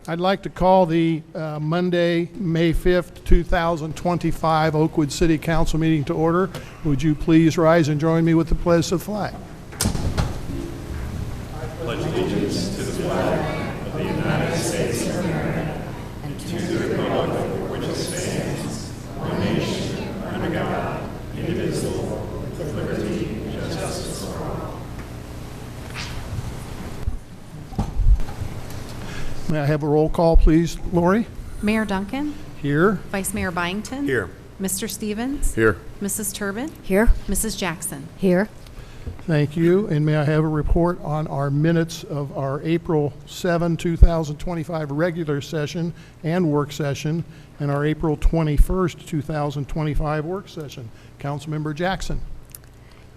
I'd like to call the Monday, May 5th, 2025 Oakwood City Council meeting to order. Would you please rise and join me with the pledge of the flag? I pledge allegiance to the flag of the United States of America and to the republic for which it stands, one nation, under God, indivisible, with liberty and justice for all. May I have a roll call, please, Lori? Mayor Duncan. Here. Vice Mayor Byington. Here. Mr. Stevens. Here. Mrs. Turbin. Here. Mrs. Jackson. Here. Thank you. And may I have a report on our minutes of our April 7, 2025 regular session and work session and our April 21st, 2025 work session. Councilmember Jackson.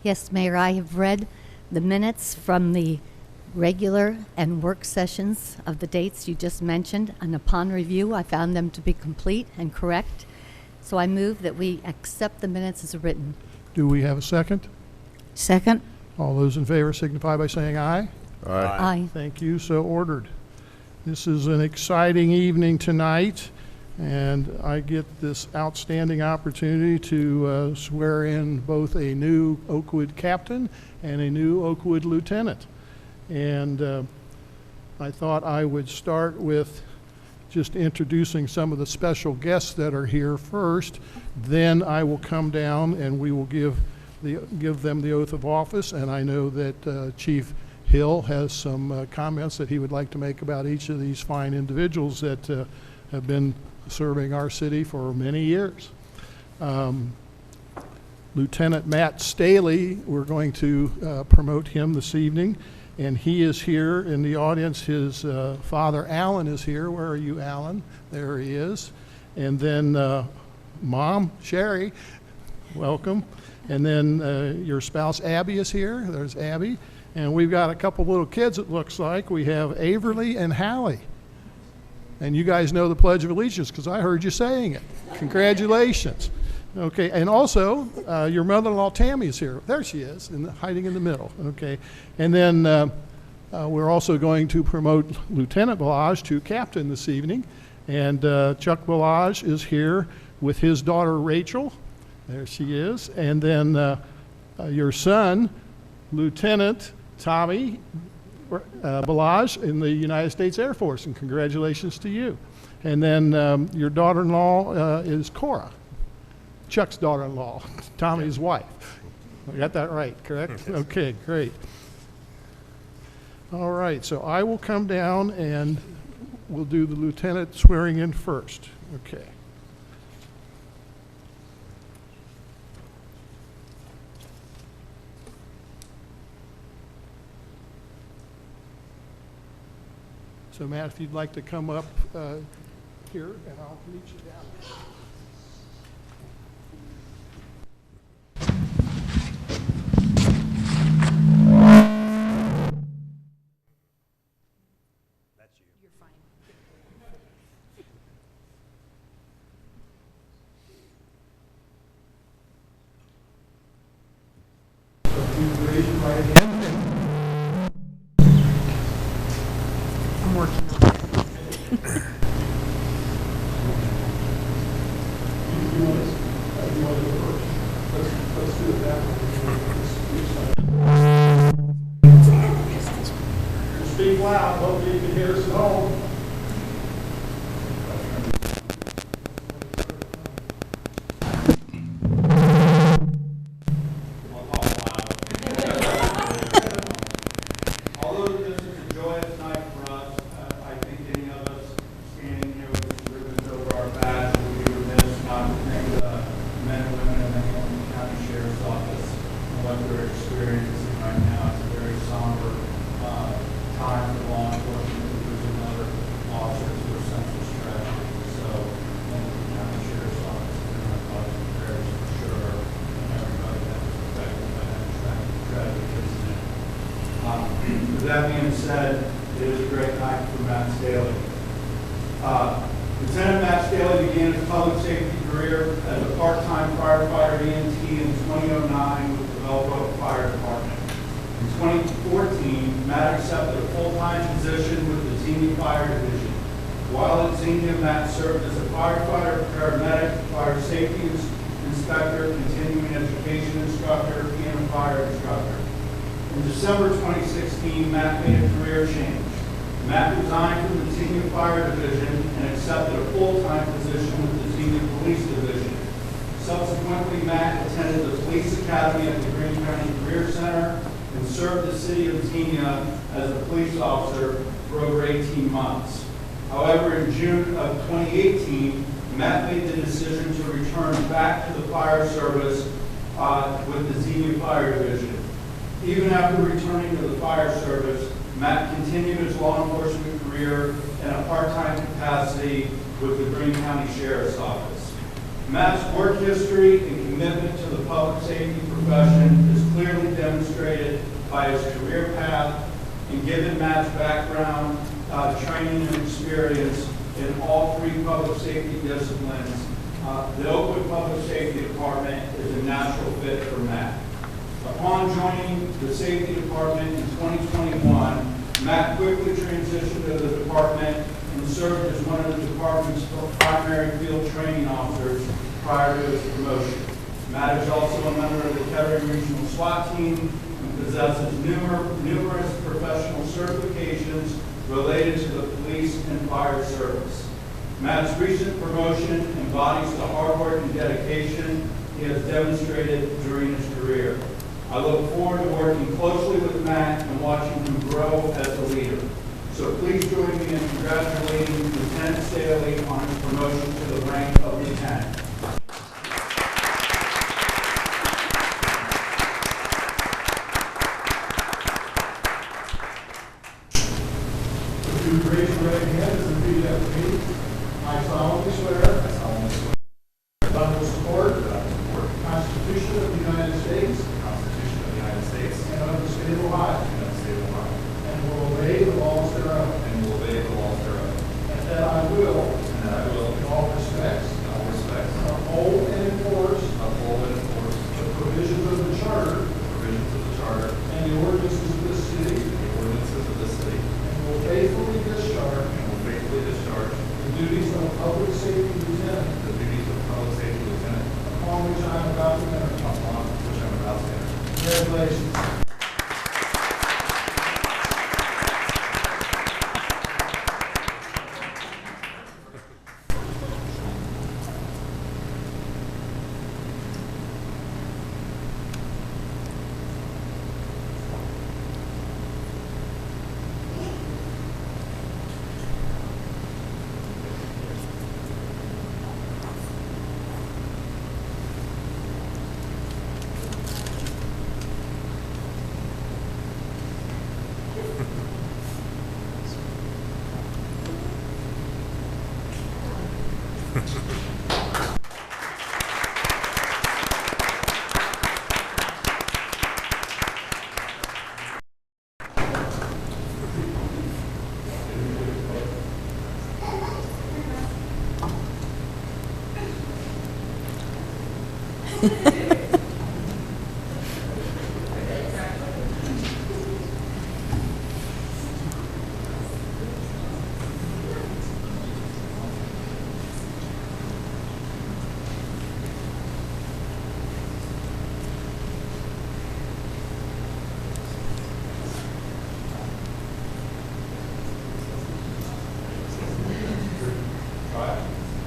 Yes, Mayor, I have read the minutes from the regular and work sessions of the dates you just mentioned, and upon review, I found them to be complete and correct. So I move that we accept the minutes as written. Do we have a second? Second. All those in favor signify by saying aye. Aye. Thank you. So ordered. This is an exciting evening tonight, and I get this outstanding opportunity to swear in both a new Oakwood captain and a new Oakwood lieutenant. And I thought I would start with just introducing some of the special guests that are here first. Then I will come down and we will give them the oath of office. And I know that Chief Hill has some comments that he would like to make about each of these fine individuals that have been serving our city for many years. Lieutenant Matt Staley, we're going to promote him this evening. And he is here in the audience. His father, Alan, is here. Where are you, Alan? There he is. And then Mom, Sherry, welcome. And then your spouse, Abby, is here. There's Abby. And we've got a couple little kids, it looks like. We have Averly and Hallie. And you guys know the Pledge of Allegiance because I heard you saying it. Congratulations. Okay, and also, your mother-in-law Tammy is here. There she is, hiding in the middle. Okay, and then we're also going to promote Lieutenant Balaj to captain this evening. And Chuck Balaj is here with his daughter Rachel. There she is. And then your son, Lieutenant Tommy Balaj in the United States Air Force, and congratulations to you. And then your daughter-in-law is Cora. Chuck's daughter-in-law, Tommy's wife. I got that right, correct? Okay, great. All right, so I will come down and we'll do the lieutenant swearing in first. Okay. So Matt, if you'd like to come up here and I'll meet you down. I'm working on it. Let's do it that way. Speak loud, hopefully you can hear us at home. With that being said, it is a great night for Matt Staley. Lieutenant Matt Staley began his public safety career as a part-time firefighter EMT in 2009 with the Oakwood Fire Department. In 2014, Matt accepted a full-time position with the Team Fire Division, While at Xenia, Matt served as a firefighter, paramedic, fire safety inspector, continuing education instructor, and a fire instructor. In December 2016, Matt made a career change. Matt resigned from the Xenia Fire Division and accepted a full-time position with the Xenia Police Division. Subsequently, Matt attended the Police Academy at the Greene County Career Center and served the city of Xenia as a police officer for over 18 months. However, in June of 2018, Matt made the decision to return back to the fire service with the Xenia Fire Division. Even after returning to the fire service, Matt continued his law enforcement career in a part-time capacity with the Greene County Sheriff's Office. Matt's work history and commitment to the public safety profession is clearly demonstrated by his career path, and given Matt's background, training, and experience in all three public safety disciplines, the Oakwood Public Safety Department is a natural fit for Matt. Upon joining the Safety Department in 2021, Matt quickly transitioned to the department and served as one of the department's primary field training officers prior to his promotion. Matt is also a member of the Kettering Regional SWAT team and possesses numerous professional certifications related to the police and fire service. Matt's recent promotion embodies the hard work and dedication he has demonstrated during his career. I look forward to working closely with Matt and watching him grow as a leader. So please join me in congratulating Lieutenant Staley on his promotion to the rank of lieutenant. Would you raise your right hand and repeat after me? I solemnly swear that I will support the Constitution of the United States and of the state of Ohio, and will obey the laws thereof, and that I will, in all respects, uphold and enforce the provisions of the Charter and the ordinances of this city, and will faithfully discharge the duties of public safety lieutenant upon which I am about to enter. Congratulations.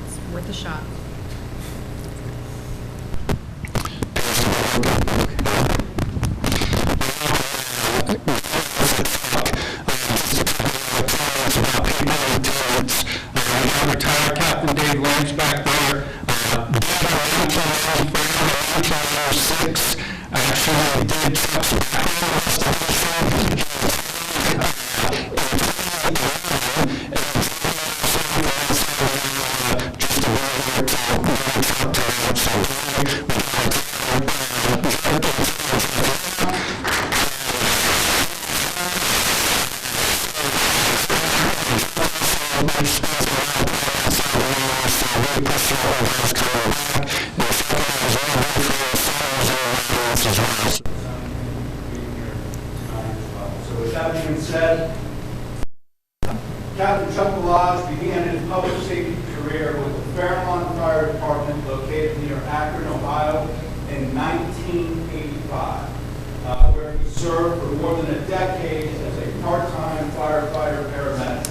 It's worth a shot. Retired Captain Dave Lance back there. 1996. Actually, did So with that being said, Captain Chuck Lodge began his public safety career with the Fairlawn Fire Department located near Akron, Ohio in 1985, where he served for more than a decade as a part-time firefighter paramedic.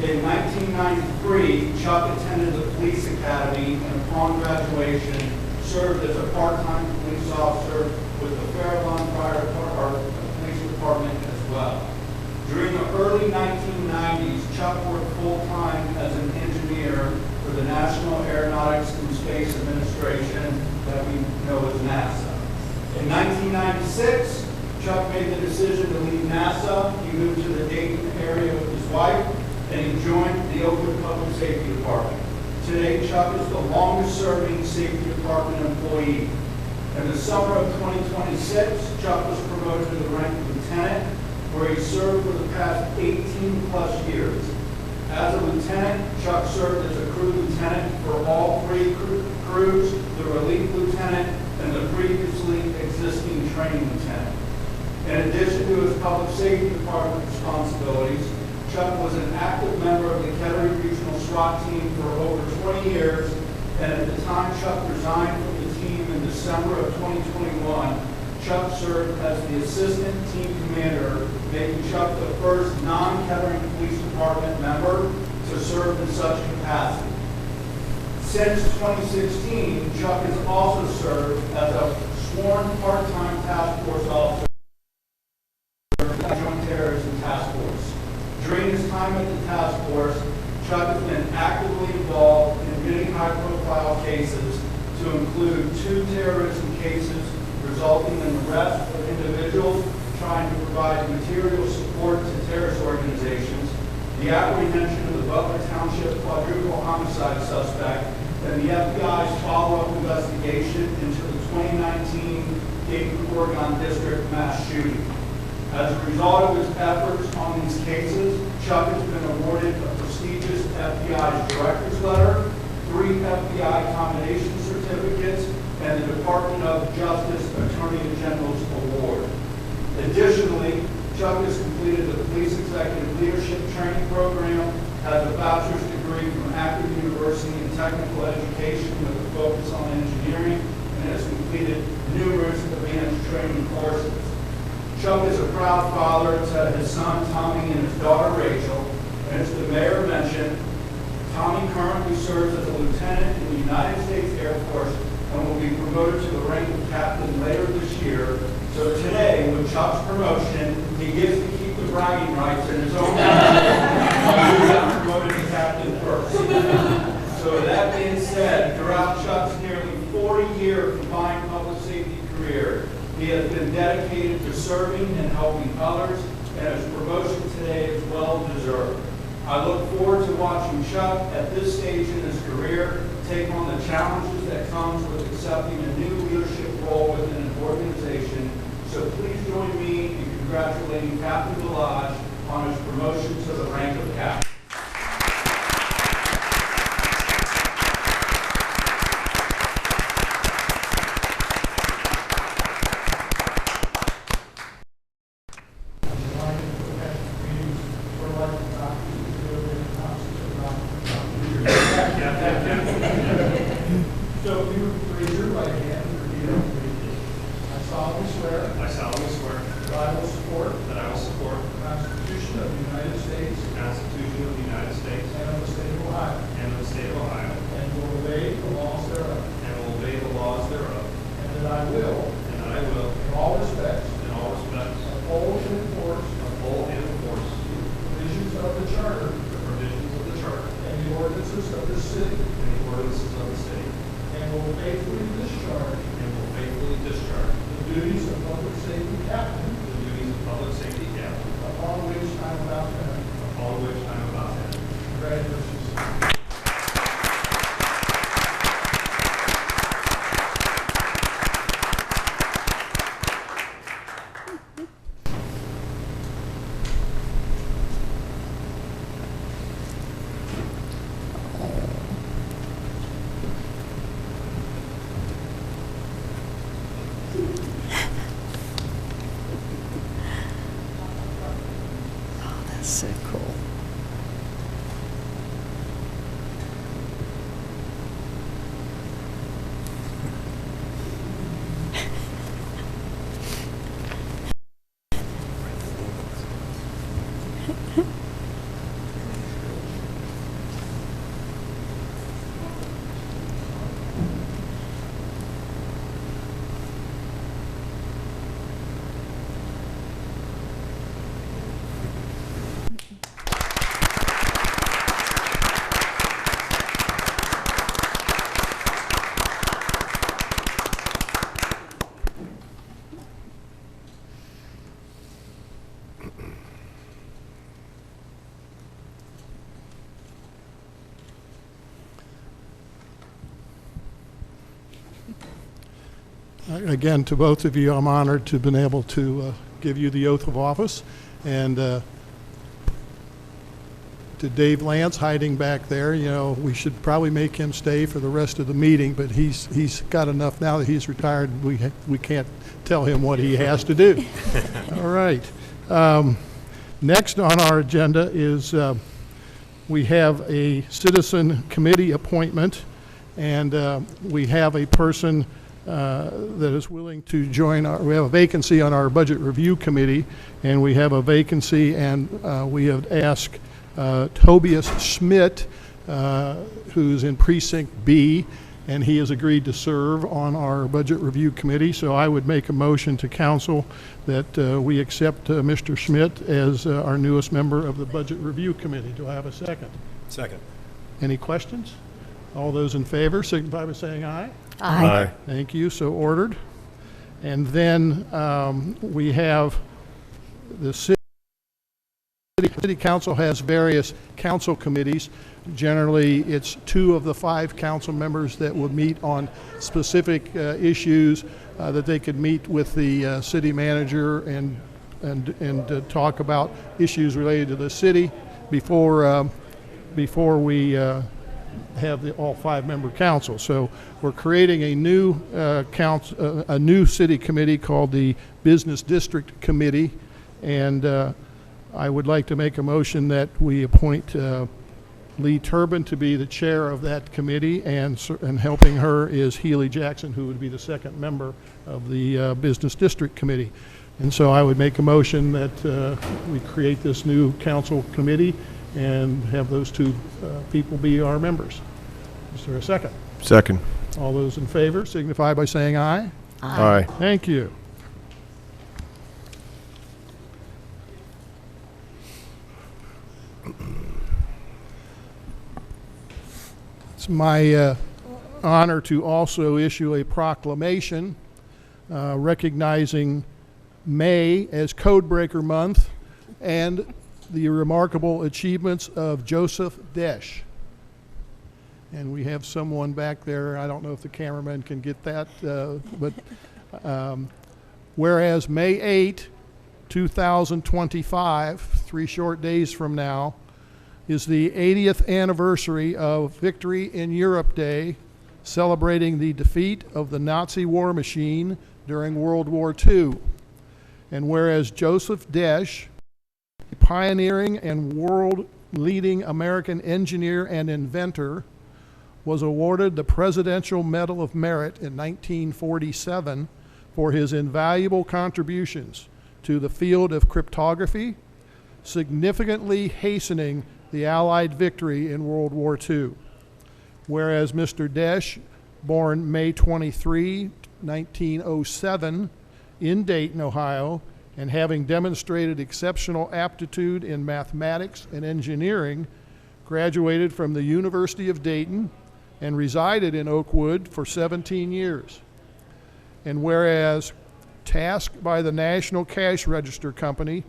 In 1993, Chuck attended the police academy and upon graduation served as a part-time police officer with the Fairlawn Fire Police Department as well. During the early 1990s, Chuck worked full-time as an engineer for the National Aeronautics and Space Administration that we know as NASA. In 1996, Chuck made the decision to leave NASA. He moved to the Dayton area with his wife, and he joined the Oakwood Public Safety Department. Today, Chuck is the longest-serving safety department employee. In the summer of 2026, Chuck was promoted to the rank of lieutenant, where he served for the past 18-plus years. As a lieutenant, Chuck served as a crew lieutenant for all three crews, the relief lieutenant, and the previously existing training lieutenant. In addition to his public safety department responsibilities, Chuck was an active member of the Kettering Regional SWAT team for over 20 years, and at the time Chuck resigned from the team in December of 2021, Chuck served as the assistant team commander, making Chuck the first non-Kettering Police Department member to serve in such capacity. Since 2016, Chuck has also served as a sworn part-time task force officer for the Joint Terrorism Task Force. During his time at the task force, Chuck has been actively involved in many high-profile cases, to include 2 terrorism cases resulting in the arrest of individuals trying to provide material support to terrorist organizations, the apprehension of the Butler Township quadruple homicide suspect, and the FBI's follow-up investigation into the 2019 Dayton, Oregon District mass shooting. As a result of his efforts on these cases, Chuck has been awarded a prestigious FBI's Director's Letter, 3 FBI Commendation Certificates, and the Department of Justice Attorney General's Award. Additionally, Chuck has completed the Police Executive Leadership Training Program, has a bachelor's degree from Akron University in Technical Education with a focus on engineering, and has completed numerous advanced training courses. Chuck is a proud father to his son Tommy and his daughter Rachel, and as the mayor mentioned, Tommy currently serves as a lieutenant in the United States Air Force and will be promoted to the rank of captain later this year. So today, with Chuck's promotion, he gets to keep the bragging rights in his own mind. He got promoted to captain first. So with that being said, throughout Chuck's nearly 40-year combined public safety career, he has been dedicated to serving and helping others, and his promotion today is well deserved. I look forward to watching Chuck at this stage in his career take on the challenges that comes with accepting a new leadership role within an organization. So please join me in congratulating Captain Lodge on his promotion to the rank of captain. So if you raise your right hand and repeat after me. I solemnly swear I solemnly swear that I will support that I will support the Constitution of the United States the Constitution of the United States and of the state of Ohio, and of the state of Ohio, and will obey the laws thereof, and will obey the laws thereof, and that I will, and that I will, in all respects, uphold and enforce the provisions of the Charter the Charter and the ordinances of this city, and the ordinances of the city, and will faithfully discharge and will faithfully discharge the duties of public safety captain, the duties of public safety captain, upon which I am about to enter. upon which I am about to enter. Congratulations. Oh, that's so cool. Again, to both of you, I'm honored to have been able to give you the oath of office. And to Dave Lance hiding back there, you know, we should probably make him stay for the rest of the meeting, but he's got enough now that he's retired. We can't tell him what he has to do. All right. Next on our agenda is we have a citizen committee appointment, and we have a person that is willing to join we have a vacancy on our budget review committee, and we have a vacancy, and we have asked Tobias Schmidt, who's in precinct B, and he has agreed to serve on our budget review committee. So I would make a motion to council that we accept Mr. Schmidt as our newest member of the budget review committee. Do I have a second? Second. Any questions? All those in favor signify by saying aye. Aye. Thank you, so ordered. And then we have the city council has various council committees. Generally, it's 2 of the 5 council members that would meet on specific issues that they could meet with the city manager and talk about issues related to the city before we have the all 5-member council. So we're creating a new a new city committee called the Business District Committee, and I would like to make a motion that we appoint Lee Turbin to be the chair of that committee, and helping her is Healy Jackson, who would be the 2nd member of the Business District Committee. And so I would make a motion that we create this new council committee and have those 2 people be our members. Is there a second? Second. All those in favor signify by saying aye. Aye. Thank you. It's my honor to also issue a proclamation recognizing May as Codebreaker Month and the remarkable achievements of Joseph Desch. And we have someone back there, I don't know if the cameraman can get that, but whereas May 8, 2025, 3 short days from now, is the 80th anniversary of Victory in Europe Day, celebrating the defeat of the Nazi war machine during World War II. And whereas Joseph Desch, a pioneering and world-leading American engineer and inventor, was awarded the Presidential Medal of Merit in 1947 for his invaluable contributions to the field of cryptography, significantly hastening the Allied victory in World War II. Whereas Mr. Desch, born May 23, 1907, in Dayton, Ohio, and having demonstrated exceptional aptitude in mathematics and engineering, graduated from the University of Dayton and resided in Oakwood for 17 years. And whereas tasked by the National Cash Register Company,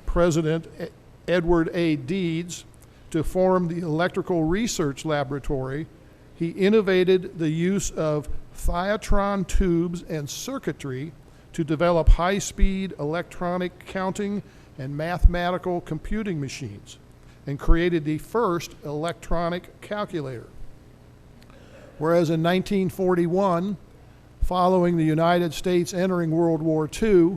President Edward A. Deeds, to form the Electrical Research Laboratory, he innovated the use of thiotron tubes and circuitry to develop high-speed electronic counting and mathematical computing machines, and created the first electronic calculator. Whereas in 1941, following the United States entering World War II,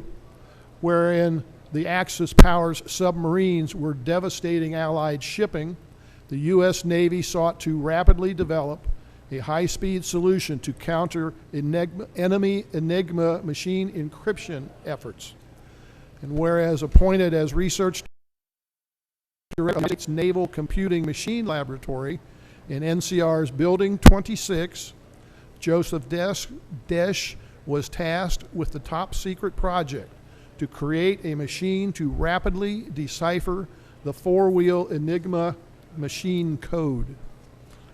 wherein the Axis powers' submarines were devastating Allied shipping, the U.S. Navy sought to rapidly develop a high-speed solution to counter enemy Enigma machine encryption efforts. And whereas appointed as research director of the Naval Computing Machine Laboratory in NCR's Building 26, Joseph Desch was tasked with the top-secret project to create a machine to rapidly decipher the 4-wheel Enigma machine code.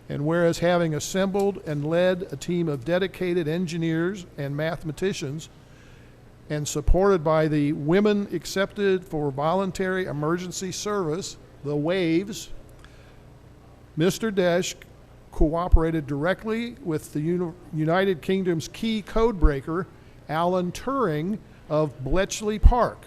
And whereas having assembled and led a team of dedicated engineers and mathematicians, and supported by the Women Accepted for Voluntary Emergency Service, the WAVES, Mr. Desch cooperated directly with the United Kingdom's key codebreaker Alan Turing of Bletchley Park.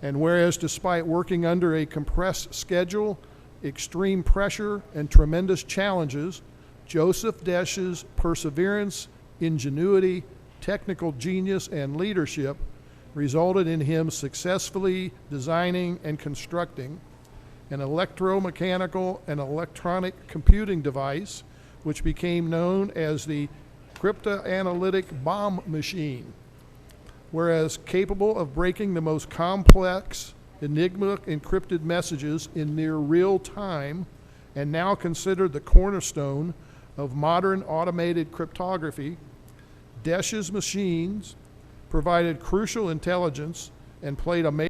And whereas despite working under a compressed schedule, extreme pressure, and tremendous challenges, Joseph Desch's perseverance, ingenuity, technical genius, and leadership resulted in him successfully designing and constructing an electromechanical and electronic computing device which became known as the cryptanalytic bomb machine. Whereas capable of breaking the most complex Enigma encrypted messages in near real time, and now considered the cornerstone of modern automated cryptography, Desch's machines provided crucial intelligence and played a major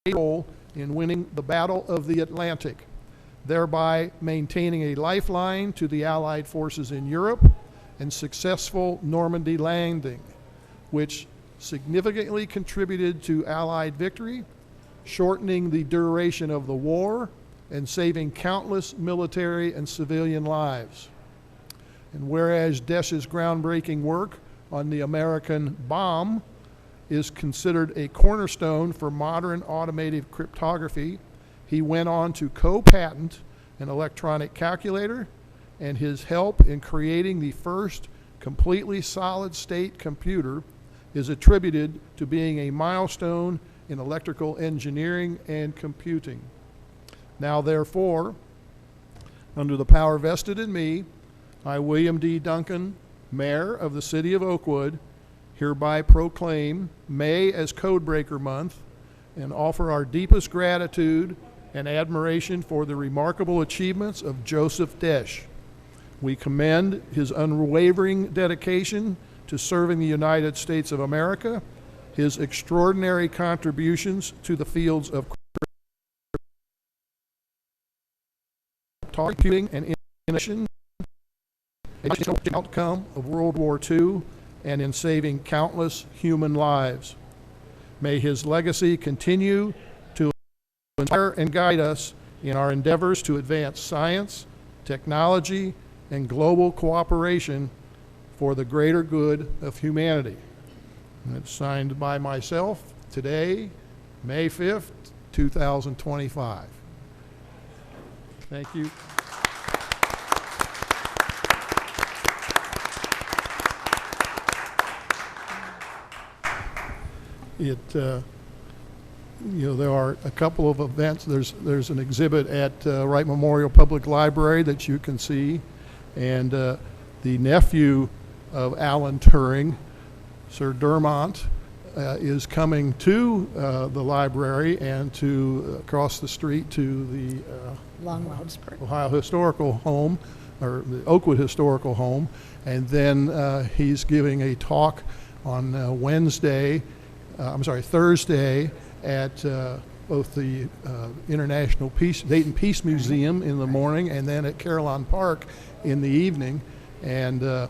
role in winning the Battle of the Atlantic, thereby maintaining a lifeline to the Allied forces in Europe and successful Normandy landing, which significantly contributed to Allied victory, shortening the duration of the war and saving countless military and civilian lives. And whereas Desch's groundbreaking work on the American bomb is considered a cornerstone for modern automated cryptography, he went on to co-patent an electronic calculator, and his help in creating the first completely solid-state computer is attributed to being a milestone in electrical engineering and computing. Now therefore, under the power vested in me, I, William D. Duncan, Mayor of the City of Oakwood, hereby proclaim May as Codebreaker Month and offer our deepest gratitude and admiration for the remarkable achievements of Joseph Desch. We commend his unwavering dedication to serving the United States of America, his extraordinary contributions to the fields of computing and innovation, the outcome of World War II, and in saving countless human lives. May his legacy continue to inspire and guide us in our endeavors to advance science, technology, and global cooperation for the greater good of humanity. And it's signed by myself today, May 5th, 2025. Thank you. There are a couple of events. There's an exhibit at Wright Memorial Public Library that you can see, and the nephew of Alan Turing, Sir Dermont, is coming to the library and to across the street to the Ohio Historical Home, or the Oakwood Historical Home, and then he's giving a talk on Thursday at both the Dayton Peace Museum in the morning and then at Carillon Park in the evening. And the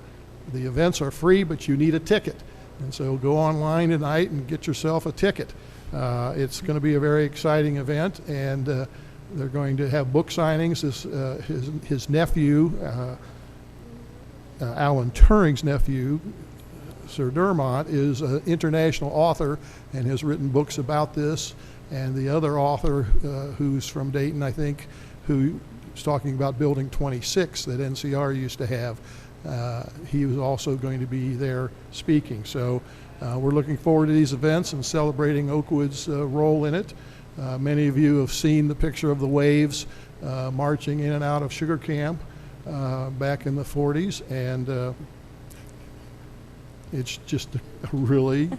events are free, but you need a ticket. And so go online tonight and get yourself a ticket. It's going to be a very exciting event, and they're going to have book signings. His nephew, Alan Turing's nephew, Sir Dermont, is an international author and has written books about this. And the other author, who's from Dayton, I think, who is talking about Building 26 that NCR used to have, he was also going to be there speaking. So we're looking forward to these events and celebrating Oakwood's role in it. Many of you have seen the picture of the waves marching in and out of Sugar Camp back in the 40s, and it's just a really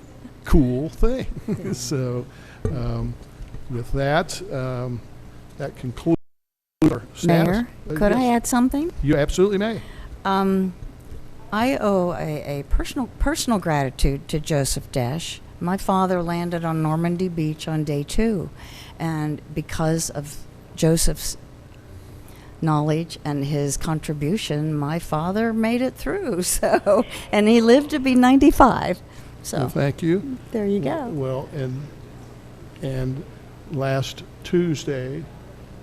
cool thing. So with that, that concludes our status. Mayor, could I add something? You absolutely may. I owe a personal gratitude to Joseph Desch. My father landed on Normandy Beach on day 2, and because of Joseph's knowledge and his contribution, my father made it through. So, and he lived to be 95. So, well, thank you. There you go. Well, and last Tuesday,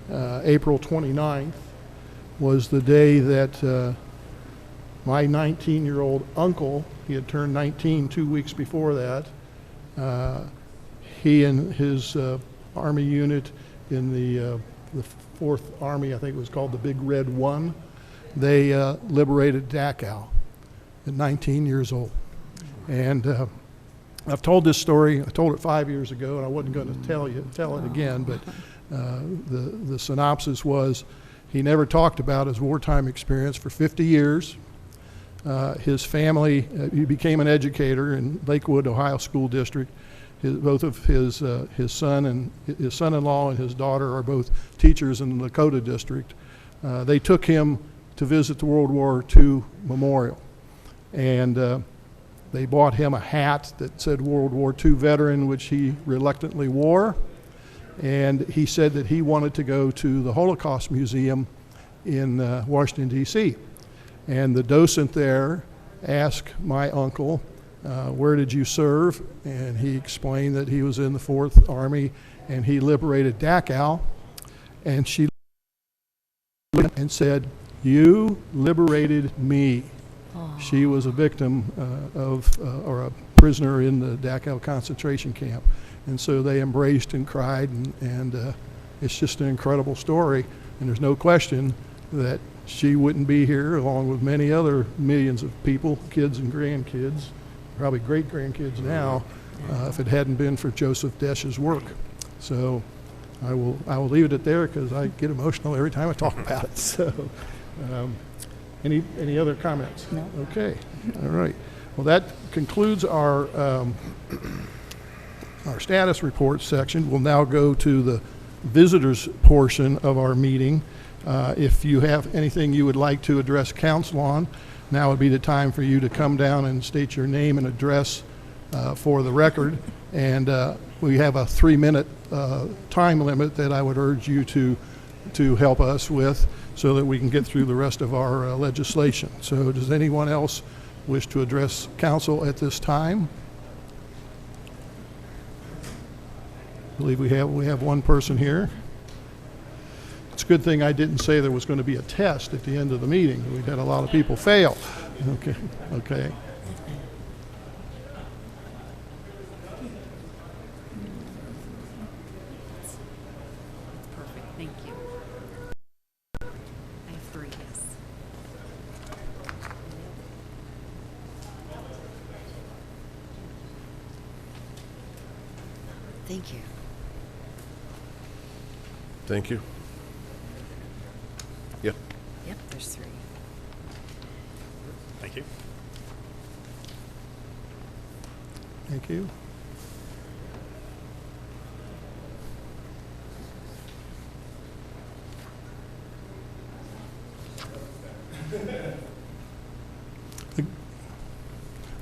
April 29th, was the day that My 19-year-old uncle, he had turned 19 2 weeks before that. He and his Army unit in the 4th Army, I think it was called the Big Red One, they liberated Dachau at 19 years old. And I've told this story, I told it 5 years ago, and I wasn't going to tell it again, but the synopsis was he never talked about his wartime experience for 50 years. His family, he became an educator in Lakewood, Ohio School District. Both of his son-in-law and his daughter are both teachers in the Lakota district. They took him to visit the World War II memorial, and they bought him a hat that said World War II veteran, which he reluctantly wore. And he said that he wanted to go to the Holocaust Museum in Washington, D.C. And the docent there asked my uncle, where did you serve? And he explained that he was in the 4th Army and he liberated Dachau. And she looked and said, "You liberated me." Oh. She was a victim or a prisoner in the Dachau concentration camp. And so they embraced and cried, and it's just an incredible story. And there's no question that she wouldn't be here, along with many other millions of people, kids and grandkids, probably great-grandkids now, if it hadn't been for Joseph Desch's work. So I will leave it at there because I get emotional every time I talk about it. So any other comments? No. Okay. All right. Well, that concludes our status report section. We'll now go to the visitors portion of our meeting. If you have anything you would like to address council on, now would be the time for you to come down and state your name and address for the record. And we have a 3-minute time limit that I would urge you to help us with so that we can get through the rest of our legislation. So does anyone else wish to address council at this time? I believe we have one person here. It's a good thing I didn't say there was going to be a test at the end of the meeting. We've had a lot of people fail. Okay. Perfect, thank you. I have 3, yes. Thank you. Thank you. Yep. Yep, there's 3. Thank you. Thank you.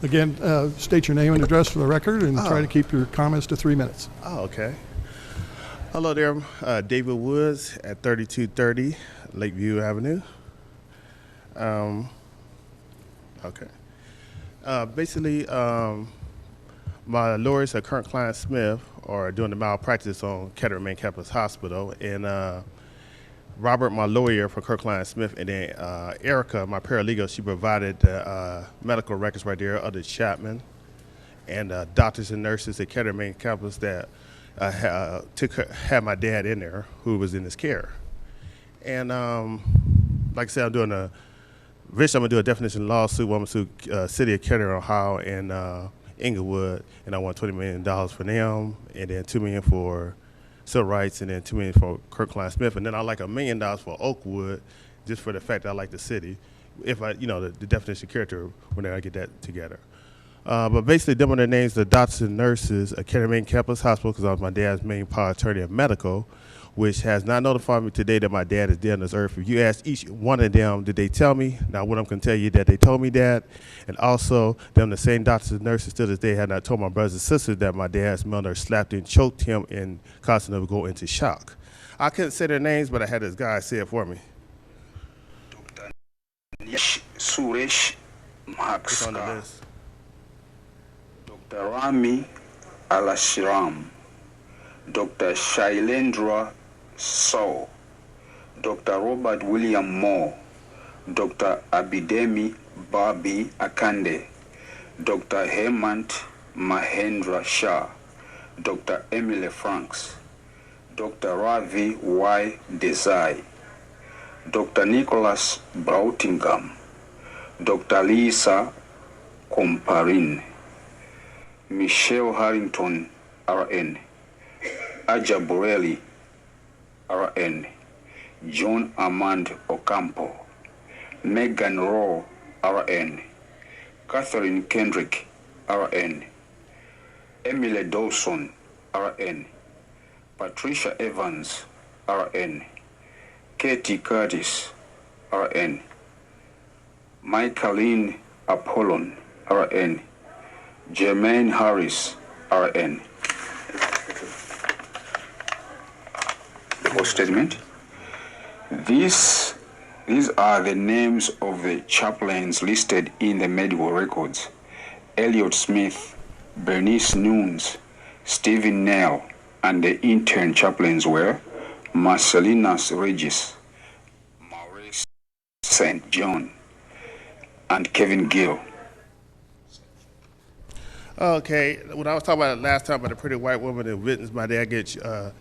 Again, state your name and address for the record and try to keep your comments to 3 minutes. Oh, okay. Hello there, David Woods at 3230 Lakeview Avenue. Okay. Basically, my lawyers at Current Client Smith are doing the malpractice on Kettering Main Campus Hospital, and Robert, my lawyer for Current Client Smith, and then Erica, my paralegal, she provided the medical records right there of the Chapman and doctors and nurses at Kettering Main Campus that had my dad in there who was in his care. And like I said, I'm going to do a definition lawsuit. I'm going to sue City of Kettering, Ohio, and Inglewood, and I want $20 million for them, and then $2 million for civil rights, and then $2 million for Kirk Klein Smith, and then I like $1 million for Oakwood, just for the fact that I like the city. If I, the definition of character, when I get that together. But basically, them are the names of the doctors and nurses at Kettering Main Campus Hospital, because I was my dad's main power attorney in medical, which has not notified me today that my dad is dead on this earth. If you ask each one of them, did they tell me? Now, what I'm going to tell you that they told me that, and also them, the same doctors and nurses to this day, had not told my brothers and sisters that my dad's mother slapped and choked him and caused him to go into shock. I couldn't say their names, but I had this guy say it for me. Dr. Suresh It's on the Mahakska, list. Dr. Rami Alashiram, Dr. Shailendra Saul, Dr. Robert William Moore, Dr. Abidemi Bobby Akande, Dr. Hemant Mahendra Shah, Dr. Emily Franks, Dr. Ravi Y. Desai, Dr. Nicholas Brautingam, Dr. Lisa Comparin, Michelle Harrington, RN, Aja Borelli, RN, John Armand Ocampo, Megan Rowe, RN, Catherine Kendrick, RN, Emily Dawson, RN, Patricia Evans, RN, Katie Curtis, RN, Michaeline Apollon, RN, Jermaine Harris, RN. The whole statement. These are the names of the chaplains listed in the medical records. Elliot Smith, Bernice Nunes, Stephen Nell, and the intern chaplains were Marcelinas Regis, Maurice St. John, and Kevin Gill. Okay, when I was talking about it last time about the pretty white woman that witnessed my dad get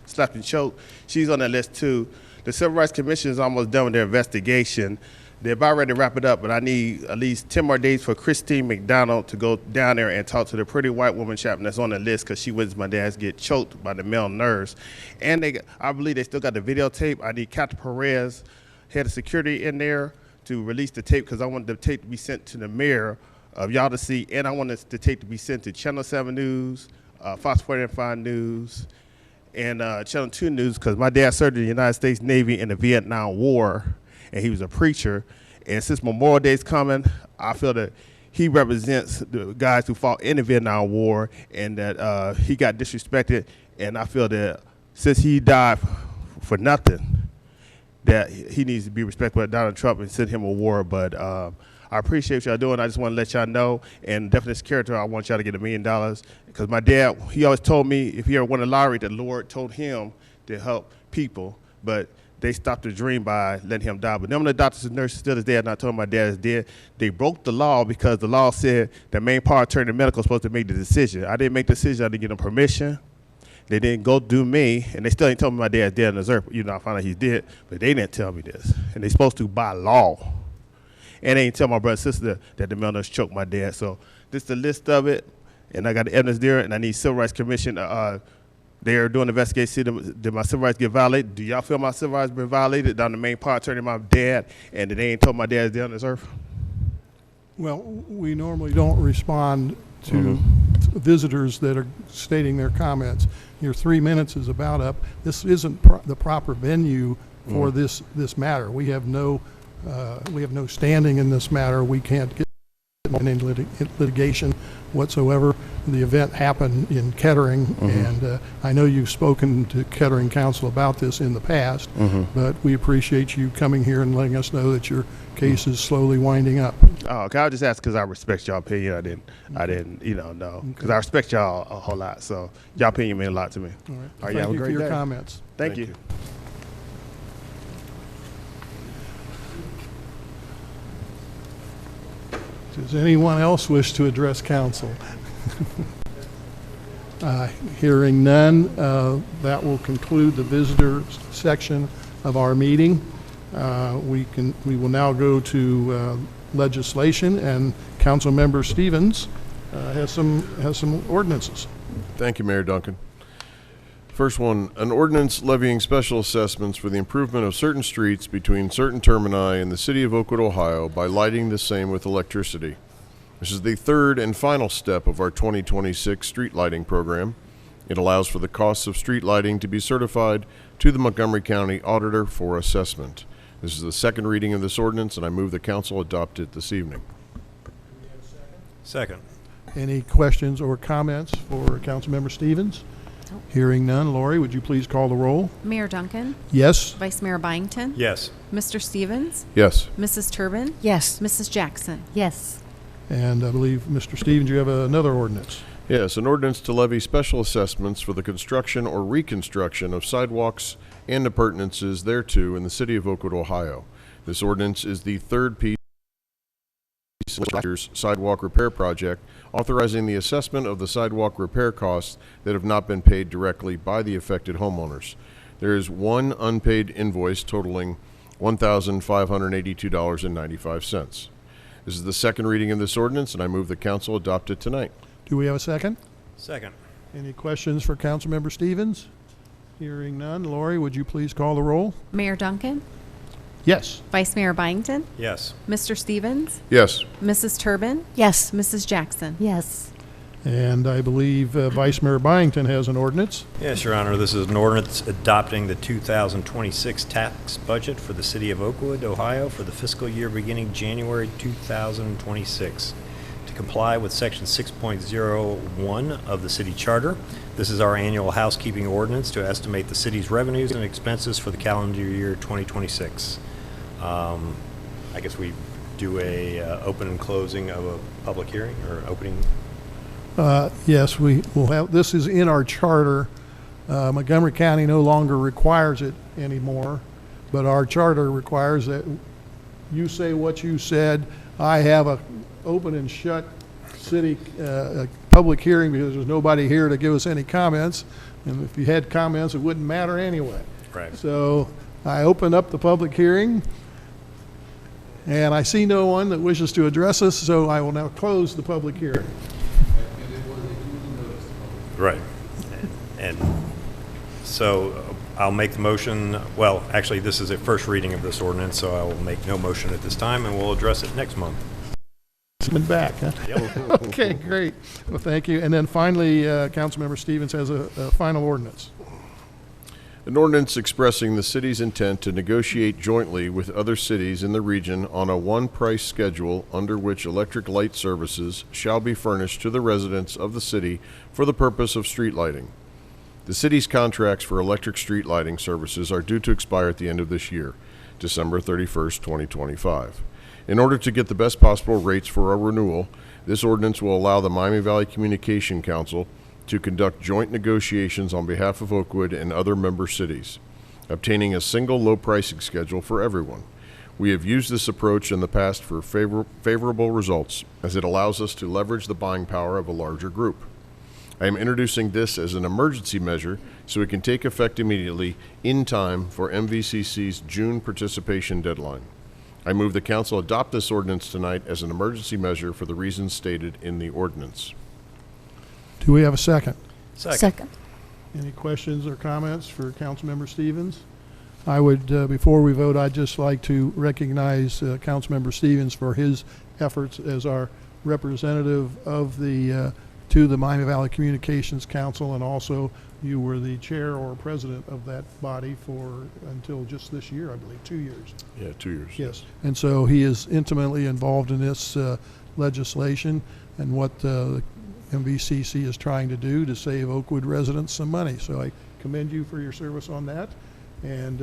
slapped and choked, she's on that list too. The Civil Rights Commission is almost done with their investigation. They're about ready to wrap it up, but I need at least 10 more days for Christine McDonald to go down there and talk to the pretty white woman chaplain that's on the list because she witnessed my dad get choked by the male nurse. And I believe they still got the videotape. I need Captain Perez, head of security, in there to release the tape because I want the tape to be sent to the mayor of y'all to see, and I want the tape to be sent to Channel 7 News, Fox 45 News, and Channel 2 News because my dad served in the United States Navy in the Vietnam War, and he was a preacher. And since Memorial Day is coming, I feel that he represents the guys who fought in the Vietnam War and that he got disrespected. And I feel that since he died for nothing, that he needs to be respected by Donald Trump and send him a award. But I appreciate what y'all doing. I just want to let y'all know, and definitely this character, I want y'all to get $1 million because my dad, he always told me if he ever won the lottery, the Lord told him to help people, but they stopped the dream by letting him die. But none of the doctors and nurses still is dead, and I told him my dad is dead. They broke the law because the law said the main power attorney medical is supposed to make the decision. I didn't make the decision. I didn't get them permission. They didn't go do me, and they still ain't told me my dad's dead on this earth. You know, I found out he's dead, but they didn't tell me this. And they supposed to by law. And they ain't tell my brother and sister that the male nurse choked my dad. So this is the list of it, and I got the evidence there, and I need Civil Rights Commission. They are doing an investigation. Did my civil rights get violated? Do y'all feel my civil rights been violated? Down the main power attorney, my dad, and they ain't told my dad's dead on this earth? Well, we normally don't respond to visitors that are stating their comments. Your 3 minutes is about up. This isn't the proper venue for this matter. We have no standing in this matter. We can't get in litigation whatsoever. The event happened in Kettering, and I know you've spoken to Kettering Council about this in the past, but we appreciate you coming here and letting us know that your case is slowly winding up. Oh, okay. I'll just ask because I respect y'all opinion. I didn't, know, because I respect y'all a whole lot. So y'all opinion mean a lot to me. All right. All right, Thank have a you great for your day. comments. Thank you. Does anyone else wish to address council? Hearing none, that will conclude the visitor section of our meeting. We will now go to legislation, and Councilmember Stevens has some ordinances. Thank you, Mayor Duncan. First one, an ordinance levying special assessments for the improvement of certain streets between certain termini in the city of Oakwood, Ohio by lighting the same with electricity. This is the third and final step of our 2026 street lighting program. It allows for the costs of street lighting to be certified to the Montgomery County Auditor for assessment. This is the second reading of this ordinance, and I move the council adopt it this evening. Second. Any questions or comments for Councilmember Stevens? Nope. Hearing none, Lori, would you please call the roll? Mayor Duncan? Yes. Vice Mayor Byington? Yes. Mr. Stevens? Yes. Mrs. Turbin? Yes. Mrs. Jackson? Yes. And I believe, Mr. Stevens, you have another ordinance. Yes, an ordinance to levy special assessments for the construction or reconstruction of sidewalks and appurtenances thereto in the city of Oakwood, Ohio. This ordinance is the third piece sidewalk repair project, authorizing the assessment of the sidewalk repair costs that have not been paid directly by the affected homeowners. There is one unpaid invoice totaling $1,582.95. This is the second reading of this ordinance, and I move the council adopt it tonight. Do we have a second? Second. Any questions for Councilmember Stevens? Hearing none. Lori, would you please call the roll? Mayor Duncan, Yes. Vice Mayor Byington, Yes. Mr. Stevens, Yes. Mrs. Turbin, Yes. Mrs. Jackson. Yes. And I believe Vice Mayor Byington has an ordinance. Yes, Your Honor, this is an ordinance adopting the 2026 tax budget for the city of Oakwood, Ohio for the fiscal year beginning January 2026. To comply with Section 6.01 of the city charter, this is our annual housekeeping ordinance to estimate the city's revenues and expenses for the calendar year 2026. I guess we do a open and closing of a public hearing, or opening. Yes, we will have, this is in our charter. Montgomery County no longer requires it anymore, but our charter requires that you say what you said. I have a open and shut city public hearing because there's nobody here to give us any comments. And if you had comments, it wouldn't matter anyway. Right. So I open up the public hearing, and I see no one that wishes to address us, so I will now close the public hearing. Right. And so I'll make the motion. Well, actually, this is a first reading of this ordinance, so I will make no motion at this time, and we'll address it next month. Coming back, huh? Yep. Okay, great. Well, thank you. And then finally, Councilmember Stevens has a final ordinance. An ordinance expressing the city's intent to negotiate jointly with other cities in the region on a one-price schedule under which electric light services shall be furnished to the residents of the city for the purpose of street lighting. The city's contracts for electric street lighting services are due to expire at the end of this year, December 31st, 2025. In order to get the best possible rates for a renewal, this ordinance will allow the Miami Valley Communication Council to conduct joint negotiations on behalf of Oakwood and other member cities, obtaining a single low pricing schedule for everyone. We have used this approach in the past for favorable results, as it allows us to leverage the buying power of a larger group. I am introducing this as an emergency measure so it can take effect immediately in time for MVCC's June participation deadline. I move the council adopt this ordinance tonight as an emergency measure for the reasons stated in the ordinance. Do we have a second? Second. Any questions or comments for Councilmember Stevens? I would, before we vote, I'd just like to recognize Councilmember Stevens for his efforts as our representative of the to the Miami Valley Communications Council, and also you were the chair or president of that body for until just this year, I believe, 2 years. Yeah, 2 years. Yes, and so he is intimately involved in this legislation and what the MVCC is trying to do to save Oakwood residents some money. So I commend you for your service on that. And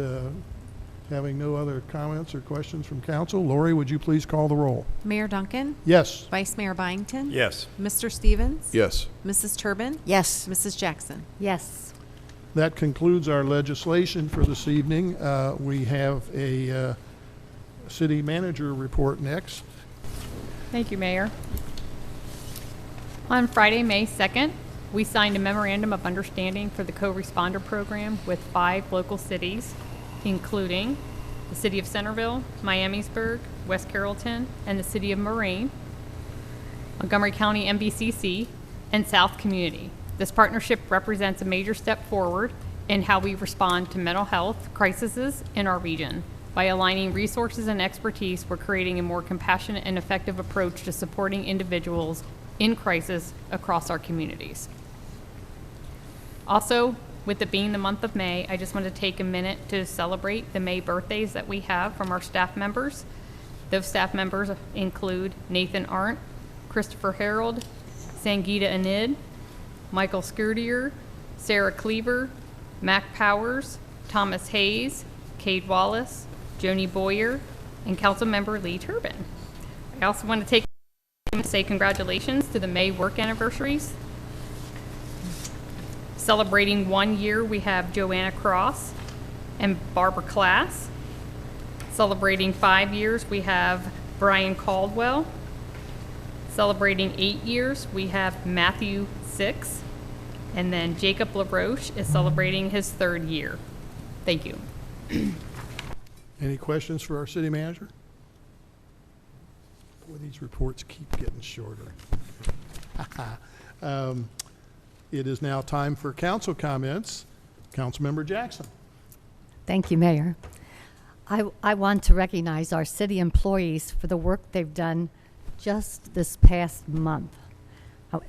having no other comments or questions from council, Lori, would you please call the roll? Mayor Duncan, Yes. Vice Mayor Byington, Yes. Mr. Stevens, Yes. Mrs. Turbin, Yes. Mrs. Jackson. Yes. That concludes our legislation for this evening. We have a city manager report next. Thank you, Mayor. On Friday, May 2nd, we signed a memorandum of understanding for the co-responder program with 5 local cities, including the city of Centerville, Miamisburg, West Carrollton, and the city of Moraine, Montgomery County MVCC, and South Community. This partnership represents a major step forward in how we respond to mental health crises in our region. By aligning resources and expertise, we're creating a more compassionate and effective approach to supporting individuals in crisis across our communities. Also, with it being the month of May, I just want to take a minute to celebrate the May birthdays that we have from our staff members. Those staff members include Nathan Arndt, Christopher Harold, Sangeeta Anid, Michael Skirdier, Sarah Cleaver, Mac Powers, Thomas Hayes, Cade Wallace, Joni Boyer, and Councilmember Lee Turbin. I also want to take to say congratulations to the May work anniversaries. Celebrating 1 year, we have Joanna Cross and Barbara Class. Celebrating 5 years, we have Brian Caldwell, Celebrating 8 years, we have Matthew 6, and then Jacob LaRoche is celebrating his 3rd year. Thank you. Any questions for our city manager? Boy, these reports keep getting shorter. It is now time for council comments. Councilmember Jackson. Thank you, Mayor. I want to recognize our city employees for the work they've done just this past month.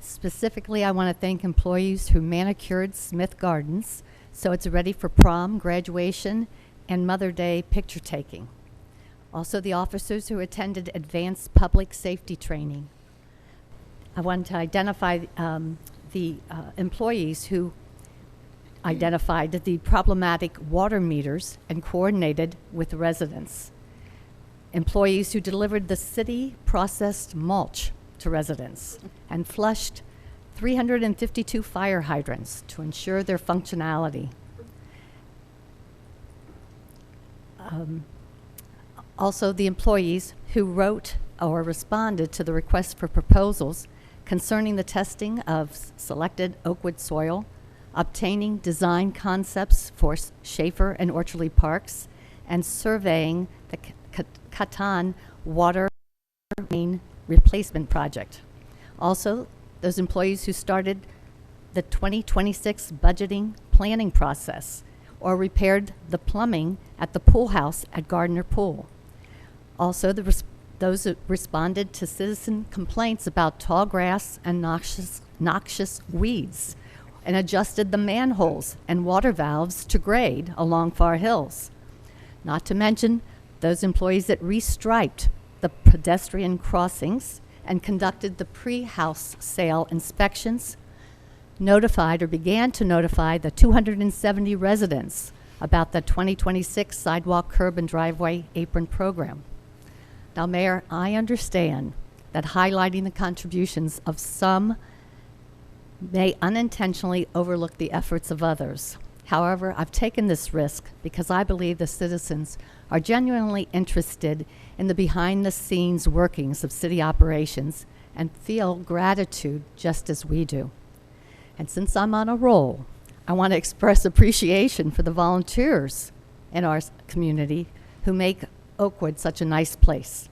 Specifically, I want to thank employees who manicured Smith Gardens so it's ready for prom, graduation, and Mother Day picture taking. Also, the officers who attended advanced public safety training. I want to identify the employees who identified the problematic water meters and coordinated with residents. Employees who delivered the city processed mulch to residents and flushed 352 fire hydrants to ensure their functionality. Also, the employees who wrote or responded to the request for proposals concerning the testing of selected Oakwood soil, obtaining design concepts for Schaefer and Orchardy Parks, and surveying the Catan water main replacement project. Also, those employees who started the 2026 budgeting planning process or repaired the plumbing at the pool house at Gardner Pool. Also, those who responded to citizen complaints about tall grass and noxious weeds and adjusted the manholes and water valves to grade along Far Hills. Not to mention those employees that restriped the pedestrian crossings and conducted the pre-house sale inspections, notified or began to notify the 270 residents about the 2026 sidewalk, curb, and driveway apron program. Now, Mayor, I understand that highlighting the contributions of some may unintentionally overlook the efforts of others. However, I've taken this risk because I believe the citizens are genuinely interested in the behind-the-scenes workings of city operations and feel gratitude just as we do. And since I'm on a roll, I want to express appreciation for the volunteers in our community who make Oakwood such a nice place.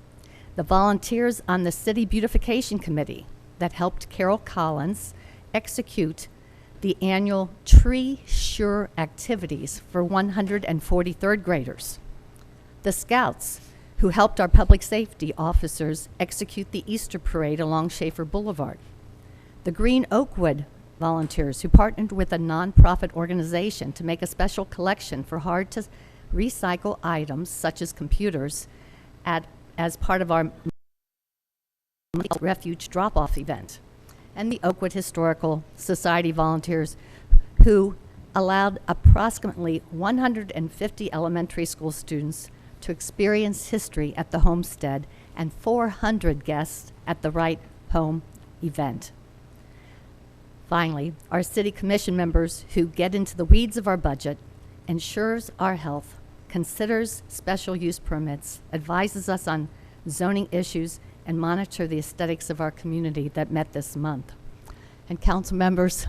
The volunteers on the City Beautification Committee that helped Carol Collins execute the annual Tree Sure activities for 143rd graders. The Scouts who helped our public safety officers execute the Easter Parade along Schaefer Boulevard. The Green Oakwood volunteers who partnered with a nonprofit organization to make a special collection for hard-to-recycle items such as computers as part of our refuge drop-off event. And the Oakwood Historical Society volunteers who allowed approximately 150 elementary school students to experience history at the homestead and 400 guests at the Right Home event. Finally, our city commission members who get into the weeds of our budget, ensures our health, considers special use permits, advises us on zoning issues, and monitor the aesthetics of our community that met this month. And council members,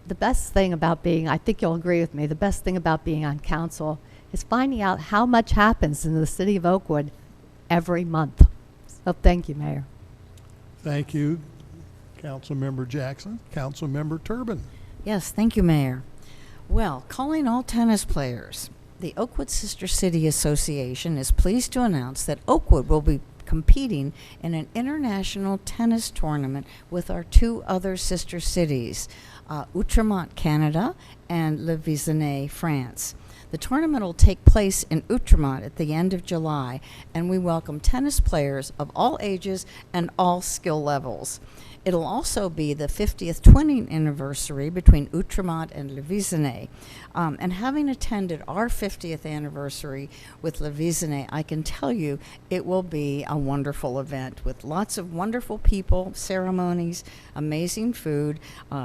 the best thing about being, I think you'll agree with me, the best thing about being on council is finding out how much happens in the city of Oakwood every month. So thank you, Mayor. Thank you, Councilmember Jackson. Councilmember Turbin. Yes, thank you, Mayor. Well, calling all tennis players, the Oakwood Sister City Association is pleased to announce that Oakwood will be competing in an international tennis tournament with our 2 other sister cities, Outremont, Canada, and Le Visenay, France. The tournament will take place in Outremont at the end of July, and we welcome tennis players of all ages and all skill levels. It'll also be the 50th twinning anniversary between Outremont and Le Visenay. And having attended our 50th anniversary with Le Visenay, I can tell you it will be a wonderful event with lots of wonderful people, ceremonies, amazing food,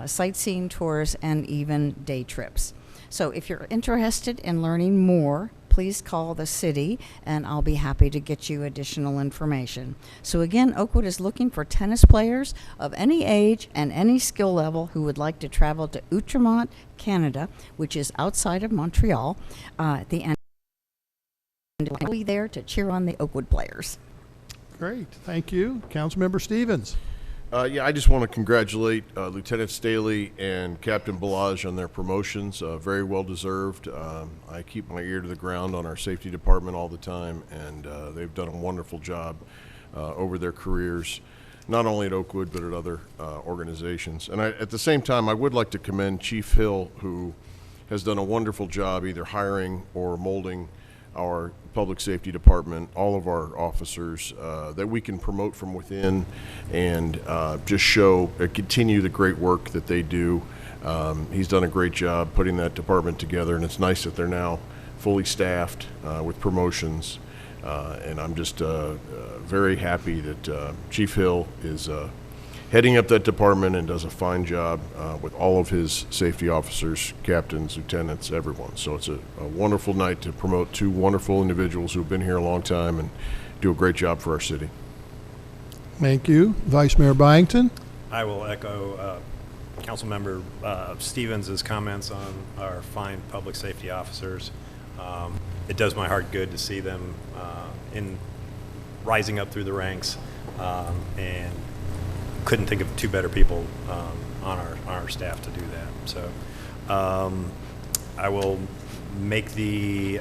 sightseeing tours, and even day trips. So if you're interested in learning more, please call the city, and I'll be happy to get you additional information. So again, Oakwood is looking for tennis players of any age and any skill level who would like to travel to Outremont, Canada, which is outside of Montreal, at the end. We'll be there to cheer on the Oakwood players. Great, thank you. Councilmember Stevens. Yeah, I just want to congratulate Lieutenant Staley and Captain Balaj on their promotions. Very well deserved. I keep my ear to the ground on our safety department all the time, and they've done a wonderful job over their careers, not only at Oakwood but at other organizations. And at the same time, I would like to commend Chief Hill, who has done a wonderful job either hiring or molding our public safety department, all of our officers, that we can promote from within and just show, continue the great work that they do. He's done a great job putting that department together, and it's nice that they're now fully staffed with promotions. And I'm just very happy that Chief Hill is heading up that department and does a fine job with all of his safety officers, captains, lieutenants, everyone. So it's a wonderful night to promote two wonderful individuals who've been here a long time and do a great job for our city. Thank you. Vice Mayor Byington. I will echo Councilmember Stevens' comments on our fine public safety officers. It does my heart good to see them rising up through the ranks, and couldn't think of two better people on our staff to do that. So I will make the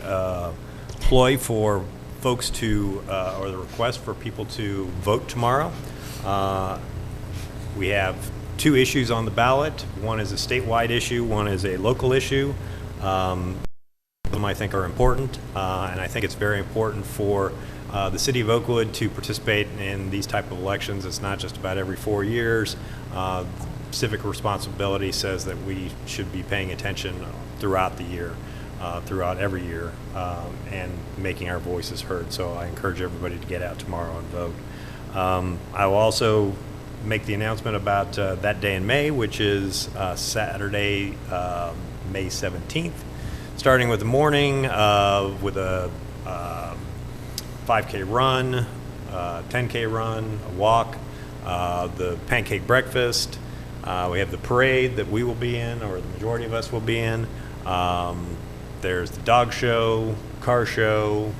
ploy for folks to, or the request for people to vote tomorrow. We have two issues on the ballot. One is a statewide issue, one is a local issue. Both of them I think are important, and I think it's very important for the city of Oakwood to participate in these type of elections. It's not just about every 4 years. Civic responsibility says that we should be paying attention throughout the year, throughout every year, and making our voices heard. So I encourage everybody to get out tomorrow and vote. I will also make the announcement about that day in May, which is Saturday, May 17th, starting with the morning with a 5K run, 10K run, a walk, the pancake breakfast. We have the parade that we will be in, or the majority of us will be in. There's the dog show, car show,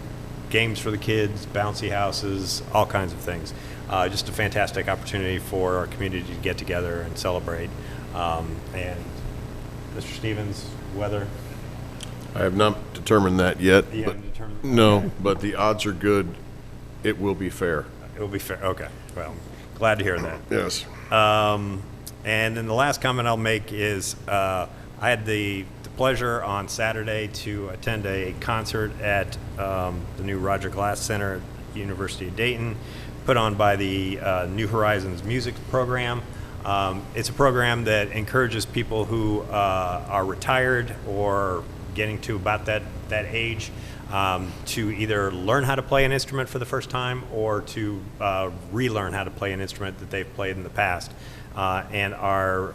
games for the kids, bouncy houses, all kinds of things. Just a fantastic opportunity for our community to get together and celebrate. And Mr. Stevens, weather? I have not determined that yet. You But haven't determined? no, but the odds are good. It will be fair. It will be fair. Okay. Well, glad to hear that. Yes. And then the last comment I'll make is I had the pleasure on Saturday to attend a concert at the new Roger Glass Center at the University of Dayton, put on by the New Horizons music program. It's a program that encourages people who are retired or getting to about that age to either learn how to play an instrument for the first time or to relearn how to play an instrument that they've played in the past. And our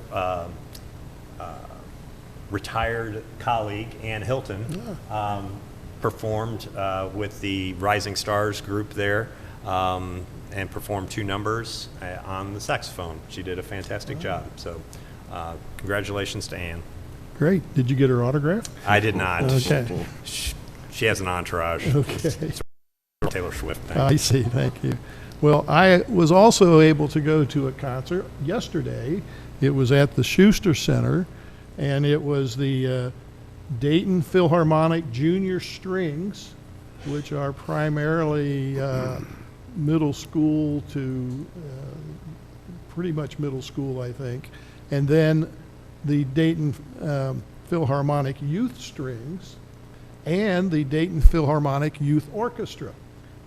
retired colleague, Ann Hilton, performed with the Rising Stars group there and performed 2 numbers on the saxophone. She did a fantastic job. So congratulations to Ann. Great. Did you get her autograph? I did not. Okay. She has an entourage. Okay. Taylor Swift thing. I see. Thank you. Well, I was also able to go to a concert yesterday. It was at the Schuster Center, and it was the Dayton Philharmonic Junior Strings, which are primarily middle school to pretty much middle school, I think. And then the Dayton Philharmonic Youth Strings and the Dayton Philharmonic Youth Orchestra.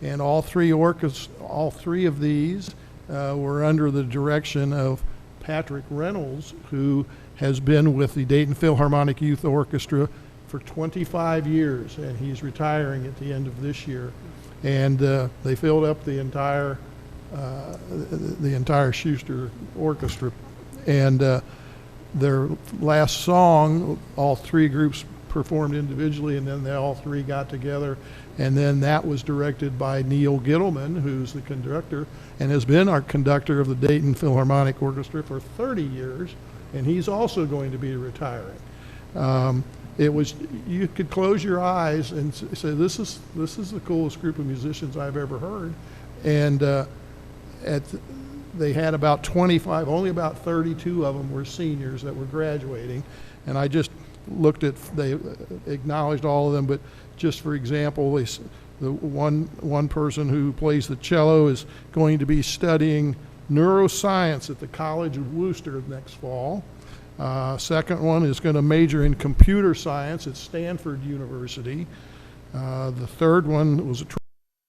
And all three of these were under the direction of Patrick Reynolds, who has been with the Dayton Philharmonic Youth Orchestra for 25 years, and he's retiring at the end of this year. And they filled up the entire Schuster Orchestra. And their last song, all three groups performed individually, and then they all three got together. And then that was directed by Neil Gittleman, who's the conductor and has been our conductor of the Dayton Philharmonic Orchestra for 30 years, and he's also going to be retiring. It was, you could close your eyes and say, this is the coolest group of musicians I've ever heard. And they had about 25, only about 32 of them were seniors that were graduating. And I just looked at, they acknowledged all of them, but just for example, the one person who plays the cello is going to be studying neuroscience at the College of Worcester next fall. Second one is going to major in computer science at Stanford University. The third one was a trumpet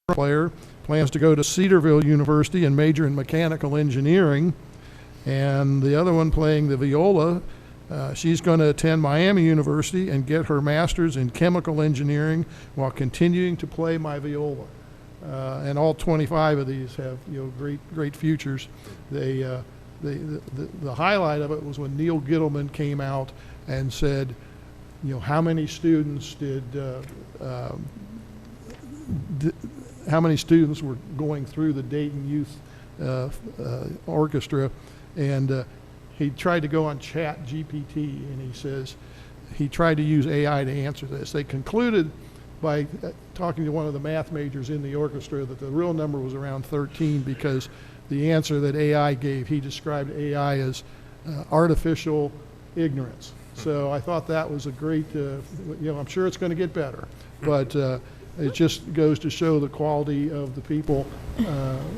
player, plans to go to Cedarville University and major in mechanical engineering. And the other one playing the viola, she's going to attend Miami University and get her master's in chemical engineering while continuing to play my viola. And all 25 of these have, great futures. The highlight of it was when Neil Gittleman came out and said, how many students how many students were going through the Dayton Youth Orchestra, and he tried to go on Chat GPT, and he says he tried to use AI to answer this. They concluded by talking to one of the math majors in the orchestra that the real number was around 13, because the answer that AI gave, he described AI as artificial ignorance. So I thought that was a great, I'm sure it's going to get better, but it just goes to show the quality of the people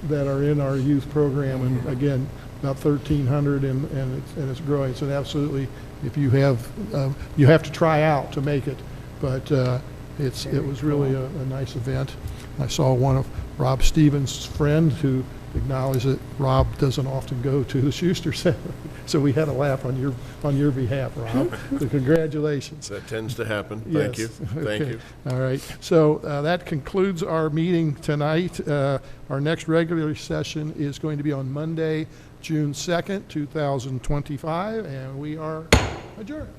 that are in our youth program. And again, about 1,300, and it's growing. So absolutely, if you have to try out to make it, but it was really a nice event. I saw one of Rob Stevens' friend who acknowledged that Rob doesn't often go to the Schuster Center, so we had a laugh on your behalf, Rob. So congratulations. That tends to happen. Thank you. Thank you. All right. So that concludes our meeting tonight. Our next regular session is going to be on Monday, June 2nd, 2025, and we are adjourned.